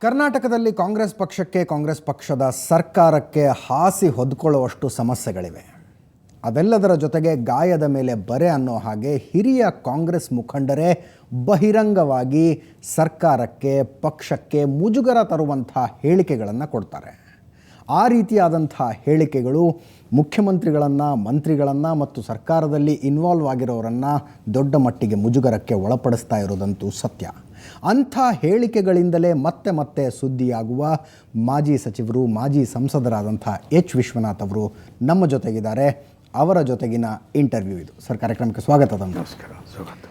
ಕರ್ನಾಟಕದಲ್ಲಿ ಕಾಂಗ್ರೆಸ್ ಪಕ್ಷಕ್ಕೆ, ಕಾಂಗ್ರೆಸ್ ಪಕ್ಷದ ಸರ್ಕಾರಕ್ಕೆ ಹಾಸಿ ಹೊದ್ಕೊಳ್ಳುವಷ್ಟು ಸಮಸ್ಯೆಗಳಿವೆ. ಅದೆಲ್ಲದರ ಜೊತೆಗೆ ಗಾಯದ ಮೇಲೆ ಬರೆ ಅನ್ನೋ ಹಾಗೆ ಹಿರಿಯ ಕಾಂಗ್ರೆಸ್ ಮುಖಂಡರೇ ಬಹಿರಂಗವಾಗಿ ಸರ್ಕಾರಕ್ಕೆ, ಪಕ್ಷಕ್ಕೆ ಮುಜುಗರ ತರುವಂಥ ಹೇಳಿಕೆಗಳನ್ನು ಕೊಡ್ತಾರೆ. ಆ ರೀತಿಯಾದಂಥ ಹೇಳಿಕೆಗಳು ಮುಖ್ಯಮಂತ್ರಿಗಳನ್ನು, ಮಂತ್ರಿಗಳನ್ನು ಮತ್ತು ಸರ್ಕಾರದಲ್ಲಿ ಇನ್ವಾಲ್ವ್ ಆಗಿರೋರನ್ನು ದೊಡ್ಡ ಮಟ್ಟಿಗೆ ಮುಜುಗರಕ್ಕೆ ಒಳಪಡಿಸ್ತಾ ಇರೋದಂತೂ ಸತ್ಯ. ಅಂಥ ಹೇಳಿಕೆಗಳಿಂದಲೇ ಮತ್ತೆ ಮತ್ತೆ ಸುದ್ದಿಯಾಗುವ ಮಾಜಿ ಸಚಿವರು, ಮಾಜಿ ಸಂಸದರಾದಂಥ ಎಚ್ ವಿಶ್ವನಾಥ್ ಅವರು ನಮ್ಮ ಜೊತೆಗಿದ್ದಾರೆ. ಅವರ ಜೊತೆಗಿನ ಇಂಟರ್ವ್ಯೂ ಇದು. ಸರ್, ಕಾರ್ಯಕ್ರಮಕ್ಕೆ ಸ್ವಾಗತ. ನಮಸ್ಕಾರ. ಸ್ವಾಗತ.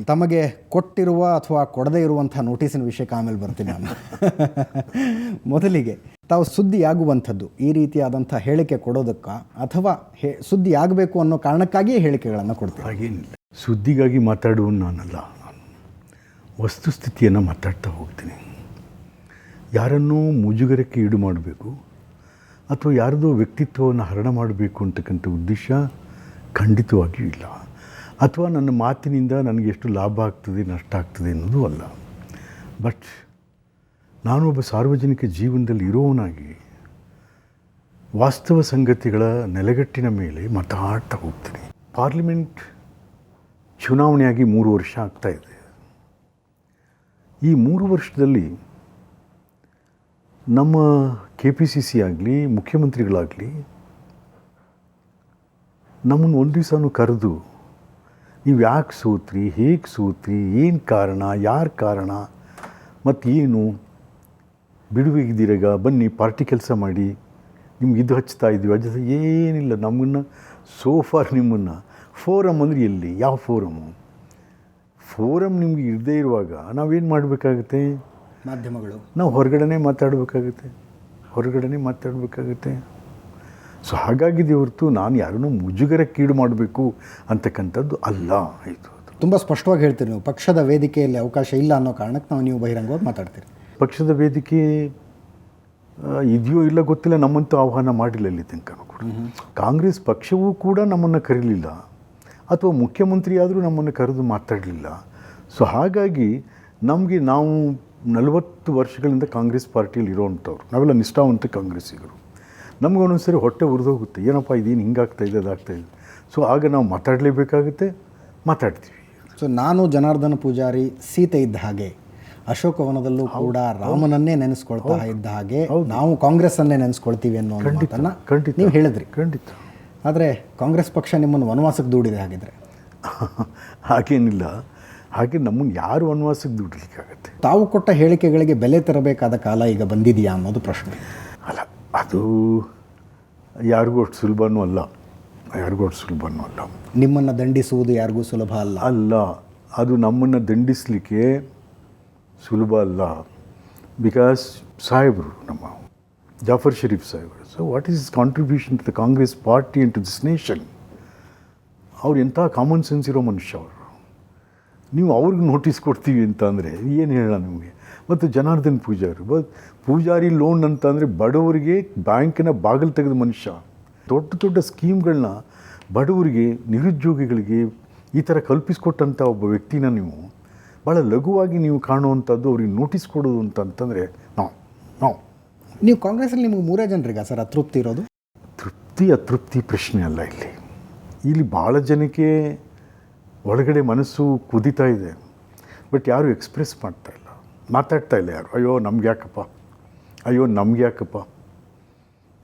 ತಮಗೆ ಕೊಟ್ಟಿರುವ ಅಥವಾ ಕೊಡದೇ ಇರುವಂಥ ನೋಟಿಸಿನ ವಿಷಯಕ್ಕೆ ಆಮೇಲೆ ಬರ್ತೀನಿ ನಾನು. ಮೊದಲಿಗೆ ತಾವು ಸುದ್ದಿಯಾಗುವಂಥದ್ದು ಈ ರೀತಿಯಾದಂಥ ಹೇಳಿಕೆ ಕೊಡೋದಕ್ಕೆ ಅಥವಾ ಸುದ್ದಿ ಆಗಬೇಕು ಅನ್ನೋ ಕಾರಣಕ್ಕಾಗಿಯೇ ಹೇಳಿಕೆಗಳನ್ನು ಕೊಡ್ತೀವಿ? ಹಾಗೇನಿಲ್ಲ. ಸುದ್ದಿಗಾಗಿ ಮಾತಾಡುವನು ನಾನಲ್ಲ. ನಾನು ವಸ್ತುಸ್ಥಿತಿಯನ್ನು ಮಾತಾಡ್ತಾ ಹೋಗ್ತೀನಿ. ಯಾರನ್ನೂ ಮುಜುಗರಕ್ಕೆ ಈಡು ಮಾಡಬೇಕು ಅಥವಾ ಯಾರದೋ ವ್ಯಕ್ತಿತ್ವವನ್ನು ಹರಣ ಮಾಡಬೇಕು ಅಂತಕ್ಕಂಥ ಉದ್ದೇಶ ಖಂಡಿತವಾಗಿಯೂ ಇಲ್ಲ. ಅಥವಾ ನನ್ನ ಮಾತಿನಿಂದ ನನಗೆ ಎಷ್ಟು ಲಾಭ ಆಗ್ತದೆ, ನಷ್ಟ ಆಗ್ತದೆ ಅನ್ನೋದು ಅಲ್ಲ. ಬಟ್ ನಾನೊಬ್ಬ ಸಾರ್ವಜನಿಕ ಜೀವನದಲ್ಲಿ ಇರೋವನಾಗಿ ವಾಸ್ತವ ಸಂಗತಿಗಳ ನೆಲೆಗಟ್ಟಿನ ಮೇಲೆ ಮಾತಾಡ್ತಾ ಹೋಗ್ತೀನಿ. ಪಾರ್ಲಿಮೆಂಟ್ ಚುನಾವಣೆಯಾಗಿ 3 ವರ್ಷ ಆಗ್ತಾಯಿದೆ. ಈ 3 ವರ್ಷದಲ್ಲಿ ನಮ್ಮ KPCC ಆಗಲಿ, ಮುಖ್ಯಮಂತ್ರಿಗಳಾಗಲಿ ನಮ್ಮನ್ನು ಒಂದು ದಿವಸನೂ ಕರೆದು ನೀವು ಯಾಕೆ ಸೋತ್ರಿ, ಹೇಗೆ ಸೋತ್ರಿ, ಏನು ಕಾರಣ, ಯಾರ ಕಾರಣ ಮತ್ತು ಏನು ಬಿಡುವಿಗಿದ್ದೀರಾಗ ಬನ್ನಿ ಪಾರ್ಟಿ ಕೆಲಸ ಮಾಡಿ, ನಿಮ್ಗೆ ಇದು ಹಚ್ತಾ ಇದ್ದೀವಿ ಅದು ಏನಿಲ್ಲ. ನಮ್ಮನ್ನು ಸೋಫಾರ್ ನಿಮ್ಮನ್ನು ಫೋರಮ್ ಅಂದರೆ ಎಲ್ಲಿ, ಯಾವ ಫೋರಮ್ ನಿಮ್ಗೆ ಇರದೇ ಇರುವಾಗ ನಾವೇನು ಮಾಡಬೇಕಾಗುತ್ತೆ? ಮಾಧ್ಯಮಗಳು ನಾವು ಹೊರಗಡೆ ಮಾತಾಡಬೇಕಾಗುತ್ತೆ. ಸೊ ಹಾಗಾಗಿದೆ ಹೊರತು ನಾನು ಯಾರನ್ನೂ ಮುಜುಗರಕ್ಕೀಡು ಮಾಡಬೇಕು ಅಂತಕ್ಕಂಥದ್ದು ಅಲ್ಲ. ಇದು ತುಂಬ ಸ್ಪಷ್ಟವಾಗಿ ಹೇಳ್ತೀರಿ ನೀವು. ಪಕ್ಷದ ವೇದಿಕೆಯಲ್ಲಿ ಅವಕಾಶ ಇಲ್ಲ ಅನ್ನೋ ಕಾರಣಕ್ಕೆ ನೀವು ಬಹಿರಂಗವಾಗಿ ಮಾತಾಡ್ತೀರಿ. ಪಕ್ಷದ ವೇದಿಕೆ ಇದೆಯೋ ಇಲ್ಲ ಗೊತ್ತಿಲ್ಲ, ನಮ್ಮಂತೂ ಆಹ್ವಾನ ಮಾಡಿಲ್ಲ ಇಲ್ಲಿ ತನಕ ಕೂಡ. ಕಾಂಗ್ರೆಸ್ ಪಕ್ಷವೂ ಕೂಡ ನಮ್ಮನ್ನು ಕರೀಲಿಲ್ಲ, ಅಥವಾ ಮುಖ್ಯಮಂತ್ರಿ ಆದರೂ ನಮ್ಮನ್ನು ಕರೆದು ಮಾತಾಡಲಿಲ್ಲ. ಸೊ ಹಾಗಾಗಿ ನಮಗೆ, ನಾವು 40 ವರ್ಷಗಳಿಂದ ಕಾಂಗ್ರೆಸ್ ಪಾರ್ಟಿಯಲ್ಲಿ ಇರೋವಂಥವ್ರು, ನಾವೆಲ್ಲ ನಿಷ್ಠಾವಂತ ಕಾಂಗ್ರೆಸ್ಸಿಗರು. ನಮ್ಗೆ ಒಂದೊಂದು ಸರಿ ಹೊಟ್ಟೆ ಉರಿದೋಗುತ್ತೆ, ಏನಪ್ಪ ಇದೇನು ಹಿಂಗಾಗ್ತಾಯಿದೆ, ಅದಾಗ್ತಾಯಿದೆ. ಸೊ ಆಗ ನಾವು ಮಾತಾಡಲೇಬೇಕಾಗುತ್ತೆ, ಮಾತಾಡ್ತೀವಿ. ಸೊ ನಾನು ಜನಾರ್ದನ ಪೂಜಾರಿ ಸೀತೆ ಇದ್ದ ಹಾಗೆ, ಅಶೋಕವನದಲ್ಲೂ ಕೂಡ ರಾಮನನ್ನೇ ನೆನೆಸ್ಕೊಳ್ತಾ ಇದ್ದ ಹಾಗೆ ನಾವು ಕಾಂಗ್ರೆಸ್ಸನ್ನೇ ನೆನೆಸ್ಕೊಳ್ತೀವಿ ಅನ್ನೋ ಮಾತನ್ನು ನೀವು ಹೇಳಿದ್ರಿ. ಖಂಡಿತ. ಆದರೆ ಕಾಂಗ್ರೆಸ್ ಪಕ್ಷ ನಿಮ್ಮನ್ನು ವನವಾಸಕ್ಕೆ ದೂಡಿದೆ. ಹಾಗಿದ್ರೆ ಹಾಗೇನಿಲ್ಲ. ಹಾಗೆ ನಮ್ಮನ್ನು ಯಾರು ವನವಾಸಕ್ಕೆ ದುಡ್ಲಿಕ್ಕಾಗತ್ತೆ? ತಾವು ಕೊಟ್ಟ ಹೇಳಿಕೆಗಳಿಗೆ ಬೆಲೆ ತರಬೇಕಾದ ಕಾಲ ಈಗ ಬಂದಿದೆಯಾ ಅನ್ನೋದು ಪ್ರಶ್ನೆ. ಅಲ್ಲ, ಅದು ಯಾರಿಗೂ ಅಷ್ಟು ಸುಲಭನೂ ಅಲ್ಲ. ನಿಮ್ಮನ್ನು ದಂಡಿಸುವುದು ಯಾರಿಗೂ ಸುಲಭ ಅಲ್ಲ. ಅದು ನಮ್ಮನ್ನು ದಂಡಿಸಲಿಕ್ಕೆ ಸುಲಭ ಅಲ್ಲ. ಬಿಕಾಸ್ ಸಾಹೇಬರು, ನಮ್ಮ ಜಾಫರ್ ಶರೀಫ್ ಸಾಹೇಬರು, so what is contribution to the Congress party and to this nation? ಅವ್ರು ಎಂಥ ಕಾಮನ್ ಸೆನ್ಸ್ ಇರೋ ಮನುಷ್ಯ ಅವರು. ನೀವು ಅವ್ರಿಗೆ ನೋಟಿಸ್ ಕೊಡ್ತೀವಿ ಅಂತ ಅಂದರೆ ಏನು ಹೇಳೋಣ ನಿಮಗೆ? ಮತ್ತು ಜನಾರ್ದನ್ ಪೂಜಾರಿ ಲೋನ್ ಅಂತಂದರೆ ಬಡವರಿಗೆ ಬ್ಯಾಂಕಿನ ಬಾಗಿಲು ತೆಗೆದ ಮನುಷ್ಯ. ದೊಡ್ಡ ಸ್ಕೀಮ್ಗಳನ್ನ ಬಡವರಿಗೆ, ನಿರುದ್ಯೋಗಿಗಳಿಗೆ ಈ ಥರ ಕಲ್ಪಿಸ್ಕೊಟ್ಟಂಥ ಒಬ್ಬ ವ್ಯಕ್ತಿನ ನೀವು ಭಾಳ ಲಘುವಾಗಿ ನೀವು ಕಾಣುವಂಥದ್ದು, ಅವ್ರಿಗೆ ನೋಟಿಸ್ ಕೊಡೋದು ಅಂತಂದರೆ ನಾವು ನೀವು ಕಾಂಗ್ರೆಸ್ಸಲ್ಲಿ ನಿಮಗೆ 3 ಜನರಿಗೆ ಸರ್ ಅತೃಪ್ತಿ ಇರೋದು? ಅತೃಪ್ತಿ ಪ್ರಶ್ನೆ ಅಲ್ಲ. ಇಲ್ಲಿ ಭಾಳ ಜನಕ್ಕೆ ಒಳಗಡೆ ಮನಸ್ಸು ಕುದೀತಾ ಇದೆ, ಬಟ್ ಯಾರು ಎಕ್ಸ್ಪ್ರೆಸ್ ಮಾತಾಡ್ತಾ ಇಲ್ಲ ಯಾರು. ಅಯ್ಯೋ ನಮ್ಗೆ ಯಾಕಪ್ಪ.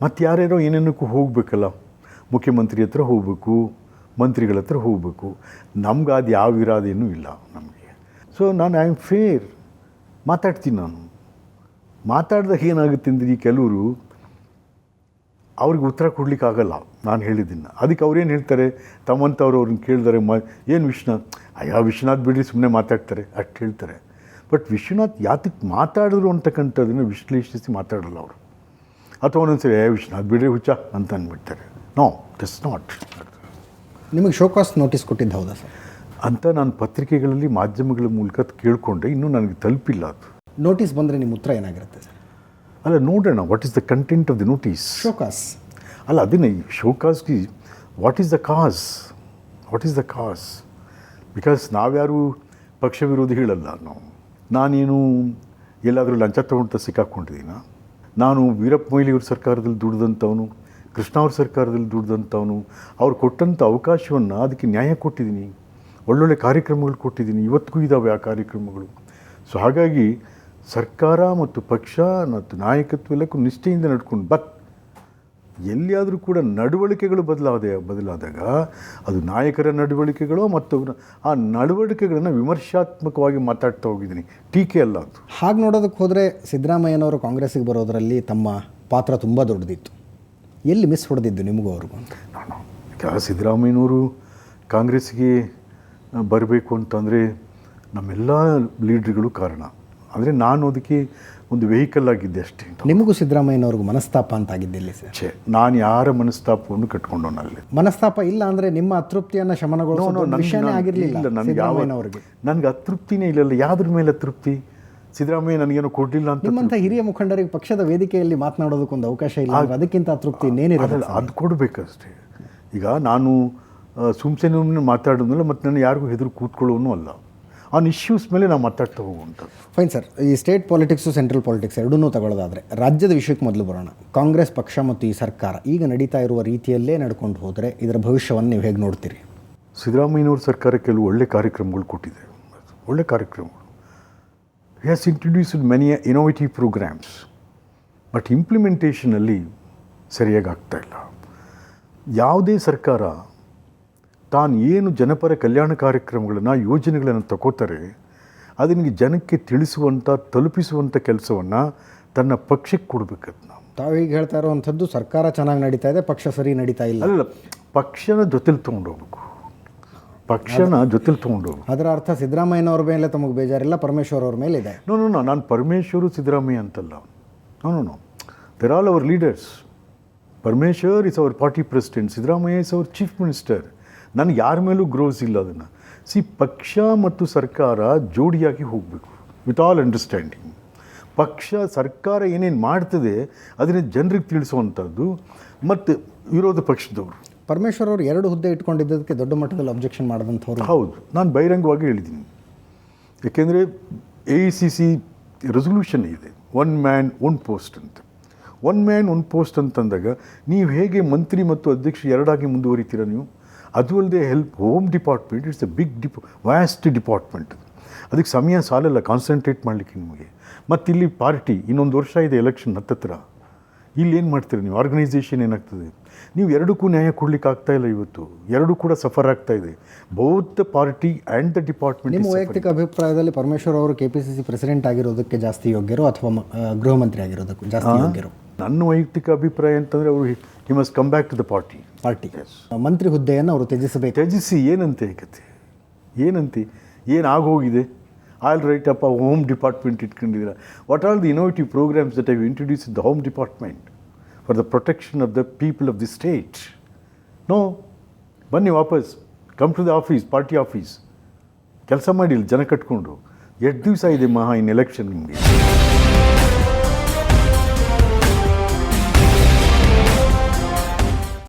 ಮತ್ತು ಯಾರ್ಯಾರೋ ಏನೇನಕ್ಕೂ ಹೋಗಬೇಕಲ್ಲ, ಮುಖ್ಯಮಂತ್ರಿ ಹತ್ರ ಹೋಗಬೇಕು, ಮಂತ್ರಿಗಳ ಹತ್ರ ಹೋಗಬೇಕು. ನಮ್ಗೆ ಅದು ಯಾವ ಇರಾದೇನೂ ಇಲ್ಲ ನಮಗೆ. ಸೊ ನಾನು ಐ ಆಮ್ ಫೇರ್, ಮಾತಾಡ್ತೀನಿ. ನಾನು ಮಾತಾಡಿದಾಗ ಏನಾಗುತ್ತೆ ಅಂದರೆ, ಕೆಲವರು ಅವ್ರಿಗೆ ಉತ್ತರ ಕೊಡಲಿಕ್ಕಾಗಲ್ಲ ನಾನು ಹೇಳಿದ್ದೀನಿ. ಅದಕ್ಕೆ ಅವ್ರೇನು ಹೇಳ್ತಾರೆ, ತಮ್ಮಂಥವ್ರು ಅವ್ರನ್ನ ಕೇಳಿದರೆ ಏನು ವಿಶ್ವನಾಥ್ ಬಿಡ್ರಿ ಸುಮ್ಮನೆ ಮಾತಾಡ್ತಾರೆ ಅಷ್ಟು ಹೇಳ್ತಾರೆ. ಬಟ್ ವಿಶ್ವನಾಥ್ ಯಾತಕ್ಕೆ ಮಾತಾಡಿದ್ರು ಅಂತಕ್ಕಂಥದ್ದನ್ನು ವಿಶ್ಲೇಷಿಸಿ ಮಾತಾಡಲ್ಲ ಅವರು. ಅಥವಾ ಒಂದೊಂದ್ಸರಿ ವಿಶ್ವನಾಥ್ ಬಿಡ್ರಿ ಹುಚ್ಚ ಅಂತ ಅಂದ್ಬಿಡ್ತಾರೆ. No, that's not. ನಿಮಗೆ ಶೋಕಾಸ್ ನೋಟಿಸ್ ಕೊಟ್ಟಿದ್ದು ಹೌದಾ ಸರ್ ಅಂತ ನಾನು ಪತ್ರಿಕೆಗಳಲ್ಲಿ, ಮಾಧ್ಯಮಗಳ ಮೂಲಕ ಕೇಳಿಕೊಂಡೆ. ಇನ್ನೂ ನನಗೆ ತಲುಪಿಲ್ಲ ಅದು. ನೋಟಿಸ್ ಬಂದರೆ ನಿಮ್ಮ ಉತ್ತರ ಏನಾಗಿರುತ್ತೆ ಸರ್? ಅಲ್ಲ, ನೋಡೋಣ what is the content of the notice. Show cause ಅಲ್ಲ, ಅದನ್ನೇ ಶೋಕಾಸ್ಗೆ what is the cause. Because ನಾವ್ಯಾರು ಪಕ್ಷ ವಿರೋಧಿ ಹೇಳಲ್ಲ. ನಾನೇನು ಎಲ್ಲಾದರೂ ಲಂಚ ತೊಗೊಂಡು ಸಿಕ್ಕಾಕ್ಕೊಂಡಿದ್ದೀನ? ನಾನು ವೀರಪ್ಪ ಮೊಯ್ಲಿಯವ್ರ ಸರ್ಕಾರದಲ್ಲಿ ದುಡ್ದಂಥವನು, ಕೃಷ್ಣ ಅವ್ರ ಸರ್ಕಾರದಲ್ಲಿ ದುಡ್ದಂಥವನು. ಅವ್ರು ಕೊಟ್ಟಂಥ ಅವಕಾಶವನ್ನು ಅದಕ್ಕೆ ನ್ಯಾಯ ಕೊಟ್ಟಿದ್ದೀನಿ, ಒಳ್ಳೊಳ್ಳೆ ಕಾರ್ಯಕ್ರಮಗಳು ಕೊಟ್ಟಿದ್ದೀನಿ, ಇವತ್ತಿಗೂ ಇದ್ದಾವೆ ಆ ಕಾರ್ಯಕ್ರಮಗಳು. ಸೊ ಹಾಗಾಗಿ ಸರ್ಕಾರ ಮತ್ತು ಪಕ್ಷ ಮತ್ತು ನಾಯಕತ್ವ ಎಲ್ಲಕ್ಕೂ ನಿಷ್ಠೆಯಿಂದ ನಡ್ಕೊಂಡು, ಬಟ್ ಎಲ್ಲಿಯಾದರೂ ಕೂಡ ನಡವಳಿಕೆಗಳು ಬದಲಾದಾಗ ಅದು ನಾಯಕರ ನಡವಳಿಕೆಗಳು ಮತ್ತು ಆ ನಡವಳಿಕೆಗಳನ್ನು ವಿಮರ್ಶಾತ್ಮಕವಾಗಿ ಮಾತಾಡ್ತಾ ಹೋಗಿದ್ದೀನಿ, ಟೀಕೆ ಅಲ್ಲ ಅದು. ಹಾಗೆ ನೋಡೋದಕ್ಕೆ ಹೋದರೆ ಸಿದ್ದರಾಮಯ್ಯನವರು ಕಾಂಗ್ರೆಸ್ಸಿಗೆ ಬರೋದರಲ್ಲಿ ತಮ್ಮ ಪಾತ್ರ ತುಂಬ ದೊಡ್ಡದಿತ್ತು. ಎಲ್ಲಿ ಮಿಸ್ ಹೊಡೆದಿದ್ದು ನಿಮಗೂ ಅವ್ರಿಗೂ ಅಂತ? ನಾನು ಈಗ ಸಿದ್ದರಾಮಯ್ಯನವರು ಕಾಂಗ್ರೆಸ್ಸಿಗೆ ಬರಬೇಕು ಅಂತಂದರೆ ನಮ್ಮೆಲ್ಲ ಲೀಡ್ರ್ಗಳು ಕಾರಣ. ಅಂದರೆ ನಾನು ಅದಕ್ಕೆ ಒಂದು ವೆಹಿಕಲ್ ಆಗಿದ್ದೆ ಅಷ್ಟೇ. ನಿಮಗೂ ಸಿದ್ದರಾಮಯ್ಯನವ್ರಿಗೂ ಮನಸ್ತಾಪ ಅಂತಾಗಿದ್ದಿಲ್ಲ ಸರ್? ನಾನು ಯಾರ ಮನಸ್ತಾಪವನ್ನು ಕಟ್ಕೊಂಡವನಲ್ಲಿ. ಮನಸ್ತಾಪ ಇಲ್ಲ ಅಂದರೆ ನಿಮ್ಮ ಅತೃಪ್ತಿಯನ್ನು ಶಮನಗೊಳಿಸೋ ವಿಷಯನೇ ಆಗಿರಲಿಲ್ಲ ಸಿದ್ದರಾಮಯ್ಯನವ್ರಿಗೆ? ನನಗೆ ಅತೃಪ್ತಿನೇ ಇಲ್ಲಲ್ಲ. ಯಾವುದ್ರ ಮೇಲೆ ಅತೃಪ್ತಿ? ಸಿದ್ದರಾಮಯ್ಯ ನನಗೇನೋ ಕೊಡಲಿಲ್ಲ ಅಂತ. ನಿಮ್ಮಂಥ ಹಿರಿಯ ಮುಖಂಡರಿಗೆ ಪಕ್ಷದ ವೇದಿಕೆಯಲ್ಲಿ ಮಾತನಾಡೋದಕ್ಕೊಂದು ಅವಕಾಶ ಇಲ್ಲ, ಅದಕ್ಕಿಂತ ಅತೃಪ್ತಿ ಇನ್ನೇನಿರಲ್ಲ. ಅದು ಕೊಡಬೇಕಷ್ಟೇ. ಈಗ ನಾನು ಸುಮ್ಸೆನೂ ಮಾತಾಡೋದಿಲ್ಲ ಮತ್ತು ನಾನು ಯಾರಿಗೂ ಹೆದರು ಕೂತ್ಕೊಳ್ಳೋನು ಅಲ್ಲ. ಆನ್ ಇಶ್ಯೂಸ್ ಮೇಲೆ ನಾವು ಮಾತಾಡ್ತಾ ಹೋಗುವಂಥದ್ದು. ಫೈನ್ ಸರ್, ಈ ಸ್ಟೇಟ್ ಪಾಲಿಟಿಕ್ಸು ಸೆಂಟ್ರಲ್ ಪಾಲಿಟಿಕ್ಸ್ ಎರಡನ್ನೂ ತಗೊಳ್ಳೋದಾದರೆ ರಾಜ್ಯದ ವಿಷಯಕ್ಕೆ ಮೊದಲು ಬರೋಣ. ಕಾಂಗ್ರೆಸ್ ಪಕ್ಷ ಮತ್ತು ಈ ಸರ್ಕಾರ ಈಗ ನಡೀತಾ ಇರುವ ರೀತಿಯಲ್ಲೇ ನಡ್ಕೊಂಡು ಹೋದರೆ ಇದರ ಭವಿಷ್ಯವನ್ನು ನೀವು ಹೇಗೆ ನೋಡ್ತೀರಿ? ಸಿದ್ದರಾಮಯ್ಯನವ್ರ ಸರ್ಕಾರ ಕೆಲವು ಒಳ್ಳೆ ಕಾರ್ಯಕ್ರಮಗಳು ಕೊಟ್ಟಿದೆ, ಒಳ್ಳೆ ಕಾರ್ಯಕ್ರಮಗಳು. He has introduced many innovative programs, but ಇಂಪ್ಲಿಮೆಂಟೇಷನಲ್ಲಿ ಸರಿಯಾಗಿ ಆಗ್ತಾಯಿಲ್ಲ. ಯಾವುದೇ ಸರ್ಕಾರ ತಾನು ಏನು ಜನಪರ ಕಲ್ಯಾಣ ಕಾರ್ಯಕ್ರಮಗಳನ್ನು ಯೋಜನೆಗಳನ್ನು ತಗೋತಾರೆ ಅದನ್ನು ಜನಕ್ಕೆ ತಿಳಿಸುವಂಥ ತಲುಪಿಸುವಂಥ ಕೆಲಸವನ್ನು ತನ್ನ ಪಕ್ಷಕ್ಕೆ ಕೊಡಬೇಕದು. ನಾವು ತಾವೀಗ ಹೇಳ್ತಾ ಇರುವಂಥದ್ದು ಸರ್ಕಾರ ಚೆನ್ನಾಗಿ ನಡೀತಾ ಇದೆ, ಪಕ್ಷ ಸರಿ ನಡೀತಾ ಇಲ್ಲ. ಅಲ್ಲ, ಪಕ್ಷನ ಜೊತೆಲಿ ತೊಗೊಂಡೋಗ್ಬೇಕು, ಪಕ್ಷನ ಜೊತೆಲಿ ತೊಗೊಂಡೋಗ್ಬೇಕು. ಅದರ ಅರ್ಥ ಸಿದ್ದರಾಮಯ್ಯನವ್ರ ಮೇಲೆ ತಮಗೆ ಬೇಜಾರಿಲ್ಲ, ಪರಮೇಶ್ವರ್ ಅವ್ರ ಮೇಲೆ ಇದೆ? ನೋ, ನಾನು ಪರಮೇಶ್ವರು ಸಿದ್ದರಾಮಯ್ಯ ಅಂತಲ್ಲ. No, they're all our leaders. Parameshwar is our party president, Siddaramaiah is our chief minister. ನನಗೆ ಯಾರ ಮೇಲೂ ಗ್ರೋಸ್ ಇಲ್ಲ ಅದನ್ನು. ಪಕ್ಷ ಮತ್ತು ಸರ್ಕಾರ ಜೋಡಿಯಾಗಿ ಹೋಗಬೇಕು ವಿತ್ ಆಲ್ ಅಂಡರ್ಸ್ಟ್ಯಾಂಡಿಂಗ್. ಪಕ್ಷ ಸರ್ಕಾರ ಏನೇನು ಮಾಡ್ತದೆ ಅದನ್ನು ಜನರಿಗೆ ತಿಳಿಸುವಂಥದ್ದು. ಮತ್ತು ವಿರೋಧ ಪಕ್ಷದವರು ಪರಮೇಶ್ವರ್ ಅವರು 2 ಹುದ್ದೆ ಇಟ್ಕೊಂಡಿದ್ದಕ್ಕೆ ದೊಡ್ಡ ಮಟ್ಟದಲ್ಲಿ ಅಬ್ಜೆಕ್ಷನ್ ಮಾಡಿದಂಥವ್ರು. ಹೌದು, ನಾನು ಬಹಿರಂಗವಾಗಿ ಹೇಳಿದ್ದೀನಿ. ಏಕೆಂದರೆ AICC ರೆಸೊಲ್ಯೂಷನ್ ಇದೆ, 1 man 1 post ಅಂತ. 1 man 1 post ಅಂತಂದಾಗ ನೀವು ಹೇಗೆ ಮಂತ್ರಿ ಮತ್ತು ಅಧ್ಯಕ್ಷ ಎರಡಾಗಿ ಮುಂದುವರಿತೀರ ನೀವು? ಅದು ಅಲ್ಲದೆ home department it's a big vast department. ಅದಕ್ಕೆ ಸಮಯ ಸಾಲಲ್ಲ ಕಾನ್ಸಂಟ್ರೇಟ್ ಮಾಡಲಿಕ್ಕೆ ನಿಮಗೆ. ಮತ್ತು ಇಲ್ಲಿ ಪಾರ್ಟಿ ಇನ್ನೊಂದು ವರ್ಷ ಇದೆ, ಎಲೆಕ್ಷನ್ ಹತ್ತತ್ರ. ಇಲ್ಲಿ ಏನು ಮಾಡ್ತೀರಿ ನೀವು? ಆರ್ಗನೈಸೇಷನ್ ಏನಾಗ್ತದೆ? ನೀವು ಎರಡಕ್ಕೂ ನ್ಯಾಯ ಕೊಡ್ಲಿಕ್ಕೆ ಆಗ್ತಾಯಿಲ್ಲ. ಇವತ್ತು ಎರಡೂ ಕೂಡ ಸಫರ್ ಆಗ್ತಾ ಇದೆ, both the party and the department. ನಿಮ್ಮ ವೈಯಕ್ತಿಕ ಅಭಿಪ್ರಾಯದಲ್ಲಿ ಪರಮೇಶ್ವರ್ ಅವರು KPCC ಪ್ರೆಸಿಡೆಂಟ್ ಆಗಿರೋದಕ್ಕೆ ಜಾಸ್ತಿ ಯೋಗ್ಯರು ಅಥವಾ ಗೃಹ ಮಂತ್ರಿ ಆಗಿರೋದಕ್ಕೂ ಜಾಸ್ತಿ ಯೋಗ್ಯರು? ನನ್ನ ವೈಯಕ್ತಿಕ ಅಭಿಪ್ರಾಯ ಅಂತಂದರೆ ಅವರು he must come back to the party. ಮಂತ್ರಿ ಹುದ್ದೆಯನ್ನು ಅವರು ತ್ಯಜಿಸಬೇಕು. ತ್ಯಜಿಸಿ ಏನಂತೆ ಕತೆ? ಏನಂತೆ? ಏನಾಗೋಗಿದೆ? ಆಲ್ ರೈಟ್ ಅಪ್ಪ, ಹೋಮ್ ಡಿಪಾರ್ಟ್ಮೆಂಟ್ ಇಟ್ಕೊಂಡಿದ್ದೀರಾ. What are the innovative programs that have introduce the home department for the protection of the people of the state? No, ಬನ್ನಿ ವಾಪಸ್, come to the office, party office, ಕೆಲಸ ಮಾಡಿ, ಜನ ಕಟ್ಕೊಂಡು. 2 ದಿವಸ ಇದೆ ಇನ್ ಎಲೆಕ್ಷನ್ ನಿಮಗೆ.